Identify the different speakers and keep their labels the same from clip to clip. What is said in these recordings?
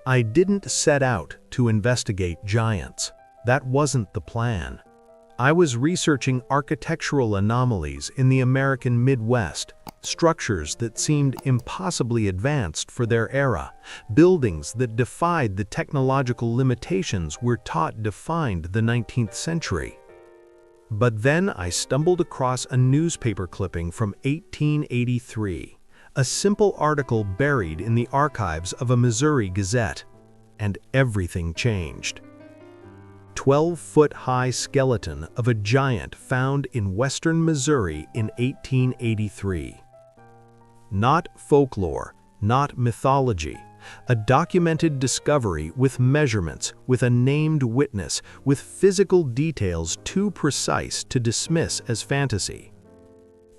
Speaker 1: I didn't set out to investigate giants. That wasn't the plan. I was researching architectural anomalies in the American Midwest, structures that seemed impossibly advanced for their era, buildings that defied the technological limitations we're taught defined the 19th century. But then I stumbled across a newspaper clipping from 1883, a simple article buried in the archives of a Missouri Gazette, and everything changed. 12-foot-high skeleton of a giant found in western Missouri in 1883. Not folklore, not mythology, a documented discovery with measurements, with a named witness, with physical details too precise to dismiss as fantasy.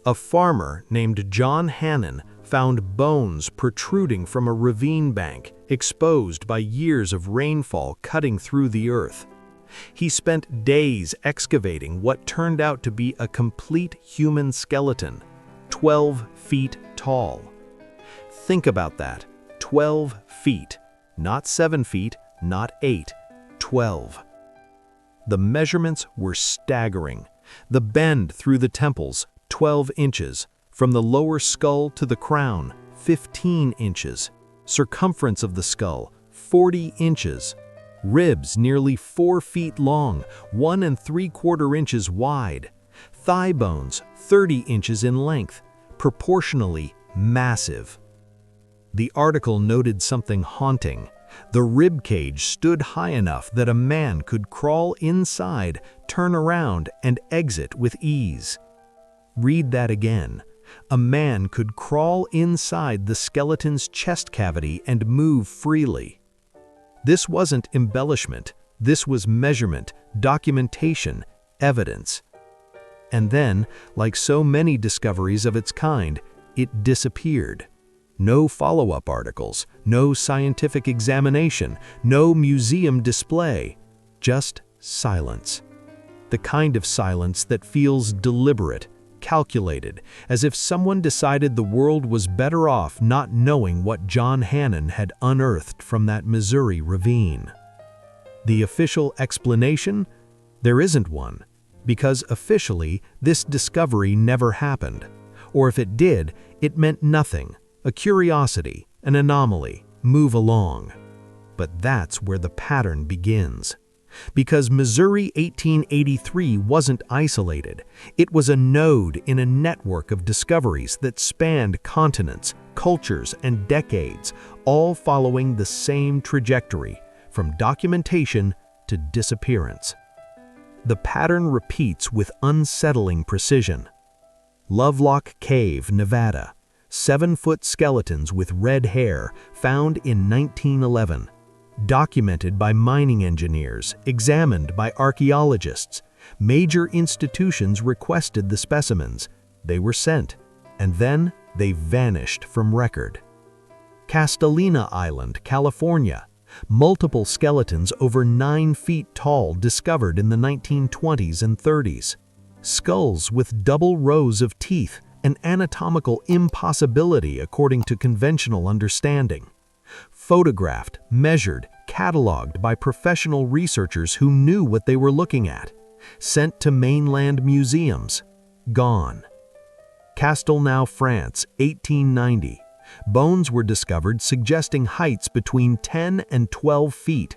Speaker 1: A farmer named John Hannon found bones protruding from a ravine bank, exposed by years of rainfall cutting through the earth. He spent days excavating what turned out to be a complete human skeleton, 12 feet tall. Think about that, 12 feet, not 7 feet, not 8, 12. The measurements were staggering. The bend through the temples, 12 inches. From the lower skull to the crown, 15 inches. Circumference of the skull, 40 inches. Ribs nearly 4 feet long, 1 3/4 inches wide. Thigh bones 30 inches in length, proportionally massive. The article noted something haunting. The rib cage stood high enough that a man could crawl inside, turn around, and exit with ease. Read that again. A man could crawl inside the skeleton's chest cavity and move freely. This wasn't embellishment, this was measurement, documentation, evidence. And then, like so many discoveries of its kind, it disappeared. No follow-up articles, no scientific examination, no museum display, just silence. The kind of silence that feels deliberate, calculated, as if someone decided the world was better off not knowing what John Hannon had unearthed from that Missouri ravine. The official explanation? There isn't one, because officially this discovery never happened. Or if it did, it meant nothing, a curiosity, an anomaly, move along. But that's where the pattern begins. Because Missouri 1883 wasn't isolated. It was a node in a network of discoveries that spanned continents, cultures, and decades, all following the same trajectory, from documentation to disappearance. The pattern repeats with unsettling precision. Lovelock Cave, Nevada. 7-foot skeletons with red hair found in 1911. Documented by mining engineers, examined by archaeologists. Major institutions requested the specimens. They were sent, and then they vanished from record. Castellina Island, California. Multiple skeletons over 9 feet tall discovered in the 1920s and 30s. Skulls with double rows of teeth, an anatomical impossibility according to conventional understanding. Photographed, measured, cataloged by professional researchers who knew what they were looking at. Sent to mainland museums. Gone. Castelnau, France, 1890. Bones were discovered suggesting heights between 10 and 12 feet.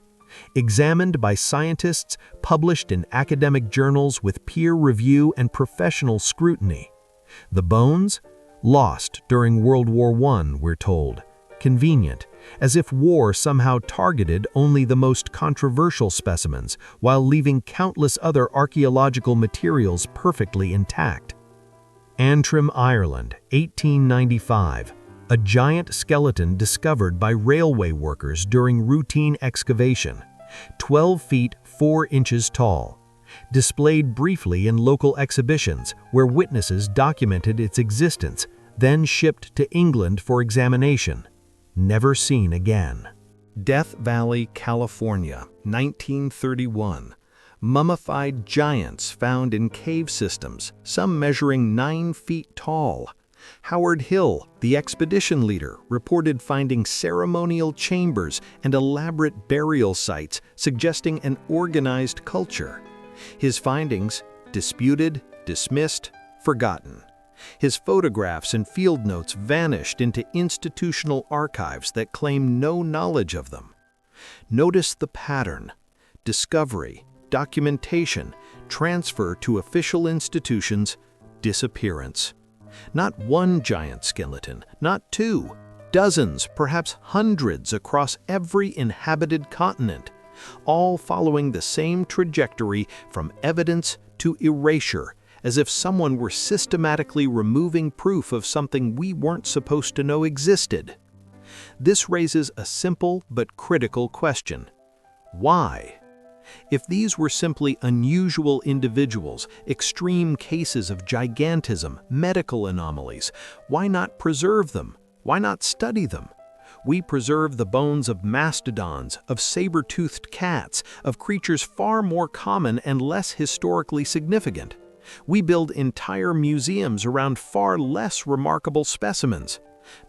Speaker 1: Examined by scientists, published in academic journals with peer review and professional scrutiny. The bones? Lost during World War I, we're told. Convenient, as if war somehow targeted only the most controversial specimens while leaving countless other archaeological materials perfectly intact. Antrim, Ireland, 1895. A giant skeleton discovered by railway workers during routine excavation. 12 feet 4 inches tall. Displayed briefly in local exhibitions where witnesses documented its existence, then shipped to England for examination. Never seen again. Death Valley, California, 1931. Mummified giants found in cave systems, some measuring 9 feet tall. Howard Hill, the expedition leader, reported finding ceremonial chambers and elaborate burial sites suggesting an organized culture. His findings: disputed, dismissed, forgotten. His photographs and field notes vanished into institutional archives that claim no knowledge of them. Notice the pattern: discovery, documentation, transfer to official institutions, disappearance. Not one giant skeleton, not two, dozens, perhaps hundreds across every inhabited continent, all following the same trajectory from evidence to erasure, as if someone were systematically removing proof of something we weren't supposed to know existed. This raises a simple but critical question: why? If these were simply unusual individuals, extreme cases of gigantism, medical anomalies, why not preserve them? Why not study them? We preserve the bones of mastodons, of saber-toothed cats, of creatures far more common and less historically significant. We build entire museums around far less remarkable specimens.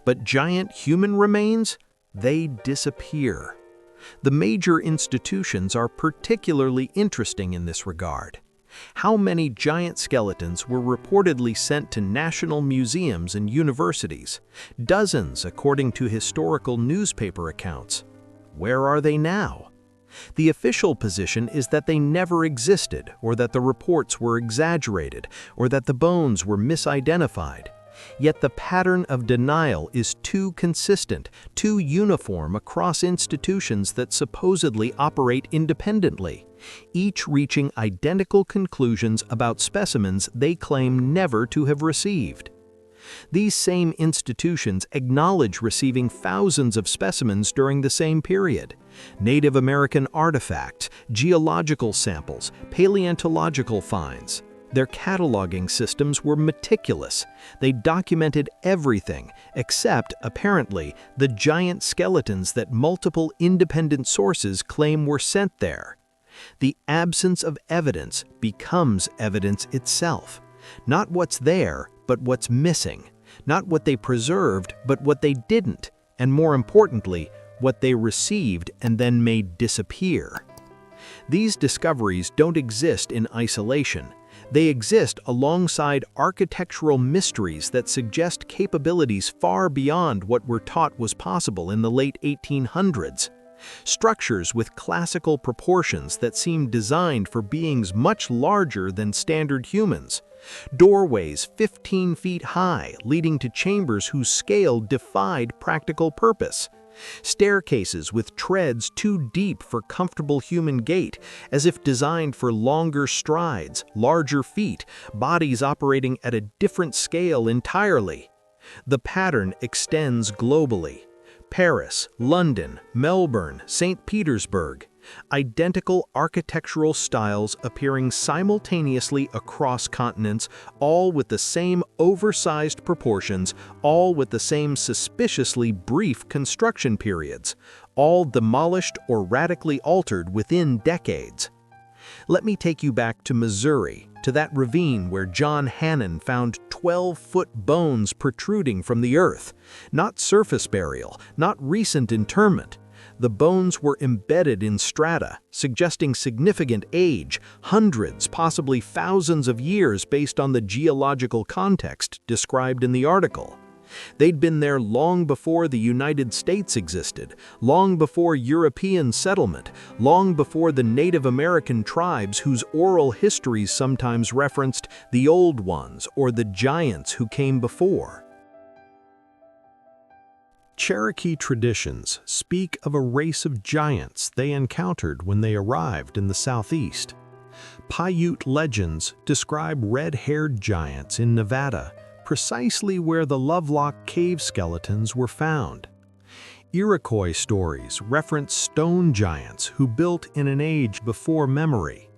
Speaker 1: But giant human remains? They disappear. The major institutions are particularly interesting in this regard. How many giant skeletons were reportedly sent to national museums and universities? Dozens, according to historical newspaper accounts. Where are they now? The official position is that they never existed, or that the reports were exaggerated, or that the bones were misidentified. Yet the pattern of denial is too consistent, too uniform across institutions that supposedly operate independently, each reaching identical conclusions about specimens they claim never to have received. These same institutions acknowledge receiving thousands of specimens during the same period: Native American artifacts, geological samples, paleontological finds. Their cataloging systems were meticulous. They documented everything except, apparently, the giant skeletons that multiple independent sources claim were sent there. The absence of evidence becomes evidence itself. Not what's there, but what's missing. Not what they preserved, but what they didn't. And more importantly, what they received and then made disappear. These discoveries don't exist in isolation. They exist alongside architectural mysteries that suggest capabilities far beyond what we're taught was possible in the late 1800s. Structures with classical proportions that seem designed for beings much larger than standard humans. Doorways 15 feet high leading to chambers whose scale defied practical purpose. Staircases with treads too deep for comfortable human gait, as if designed for longer strides, larger feet, bodies operating at a different scale entirely. The pattern extends globally. Paris, London, Melbourne, St. Petersburg. Identical architectural styles appearing simultaneously across continents, all with the same oversized proportions, all with the same suspiciously brief construction periods, all demolished or radically altered within decades. Let me take you back to Missouri, to that ravine where John Hannon found 12-foot bones protruding from the earth. Not surface burial, not recent interment. The bones were embedded in strata, suggesting significant age, hundreds, possibly thousands of years based on the geological context described in the article. They'd been there long before the United States existed, long before European settlement, long before the Native American tribes whose oral histories sometimes referenced the Old Ones or the giants who came before. Cherokee traditions speak of a race of giants they encountered when they arrived in the Southeast. Paiute legends describe red-haired giants in Nevada, precisely where the Lovelock Cave skeletons were found. Iroquois stories reference stone giants who built in an age before memory.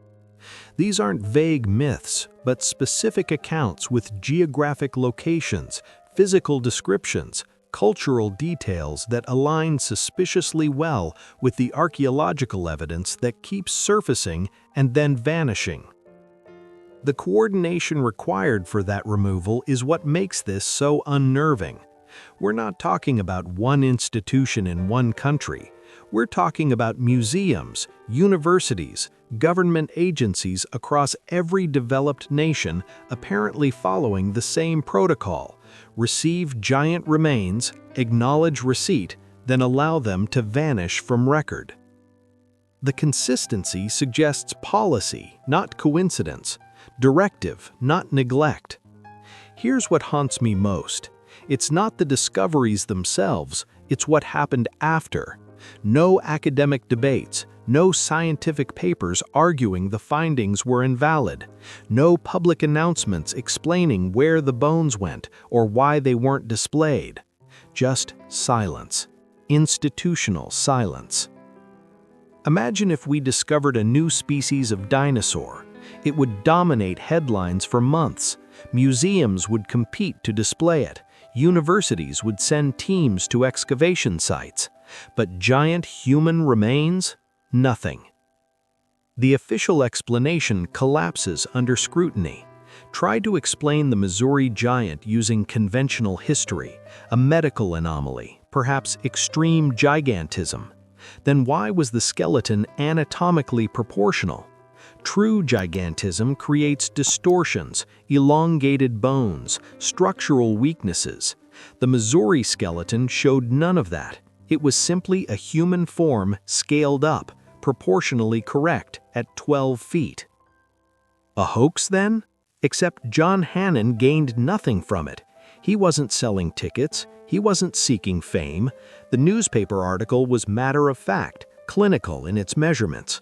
Speaker 1: These aren't vague myths, but specific accounts with geographic locations, physical descriptions, cultural details that align suspiciously well with the archaeological evidence that keeps surfacing and then vanishing. The coordination required for that removal is what makes this so unnerving. We're not talking about one institution in one country. We're talking about museums, universities, government agencies across every developed nation apparently following the same protocol: receive giant remains, acknowledge receipt, then allow them to vanish from record. The consistency suggests policy, not coincidence, directive, not neglect. Here's what haunts me most. It's not the discoveries themselves, it's what happened after. No academic debates, no scientific papers arguing the findings were invalid, no public announcements explaining where the bones went or why they weren't displayed. Just silence. Institutional silence. Imagine if we discovered a new species of dinosaur. It would dominate headlines for months. Museums would compete to display it. Universities would send teams to excavation sites. But giant human remains? Nothing. The official explanation collapses under scrutiny. Try to explain the Missouri giant using conventional history, a medical anomaly, perhaps extreme gigantism. Then why was the skeleton anatomically proportional? True gigantism creates distortions, elongated bones, structural weaknesses. The Missouri skeleton showed none of that. It was simply a human form scaled up, proportionally correct, at 12 feet. A hoax then? Except John Hannon gained nothing from it. He wasn't selling tickets. He wasn't seeking fame. The newspaper article was matter of fact, clinical in its measurements.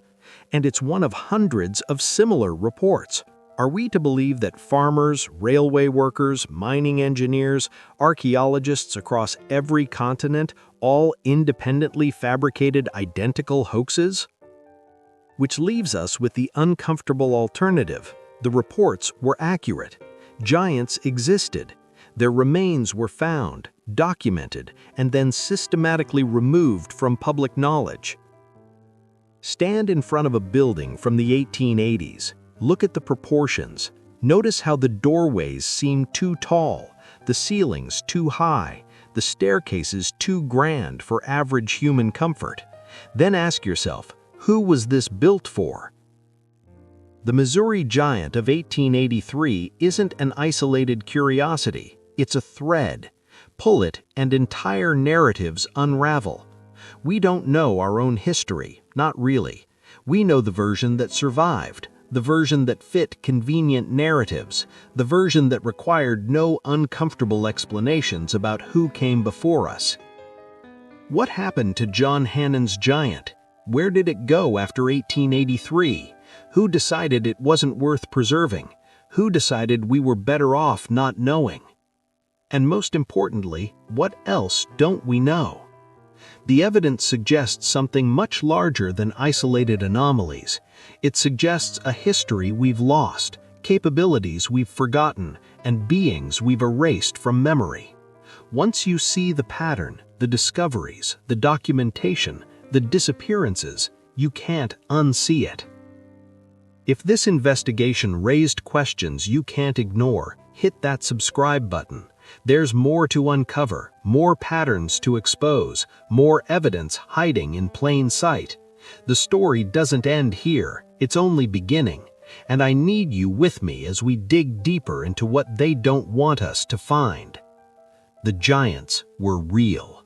Speaker 1: And it's one of hundreds of similar reports. Are we to believe that farmers, railway workers, mining engineers, archaeologists across every continent all independently fabricated identical hoaxes? Which leaves us with the uncomfortable alternative. The reports were accurate. Giants existed. Their remains were found, documented, and then systematically removed from public knowledge. Stand in front of a building from the 1880s. Look at the proportions. Notice how the doorways seem too tall, the ceilings too high, the staircases too grand for average human comfort. Then ask yourself, who was this built for? The Missouri giant of 1883 isn't an isolated curiosity. It's a thread. Pull it and entire narratives unravel. We don't know our own history, not really. We know the version that survived, the version that fit convenient narratives, the version that required no uncomfortable explanations about who came before us. What happened to John Hannon's giant? Where did it go after 1883? Who decided it wasn't worth preserving? Who decided we were better off not knowing? And most importantly, what else don't we know? The evidence suggests something much larger than isolated anomalies. It suggests a history we've lost, capabilities we've forgotten, and beings we've erased from memory. Once you see the pattern, the discoveries, the documentation, the disappearances, you can't unsee it. If this investigation raised questions you can't ignore, hit that subscribe button. There's more to uncover, more patterns to expose, more evidence hiding in plain sight. The story doesn't end here, it's only beginning, and I need you with me as we dig deeper into what they don't want us to find. The giants were real.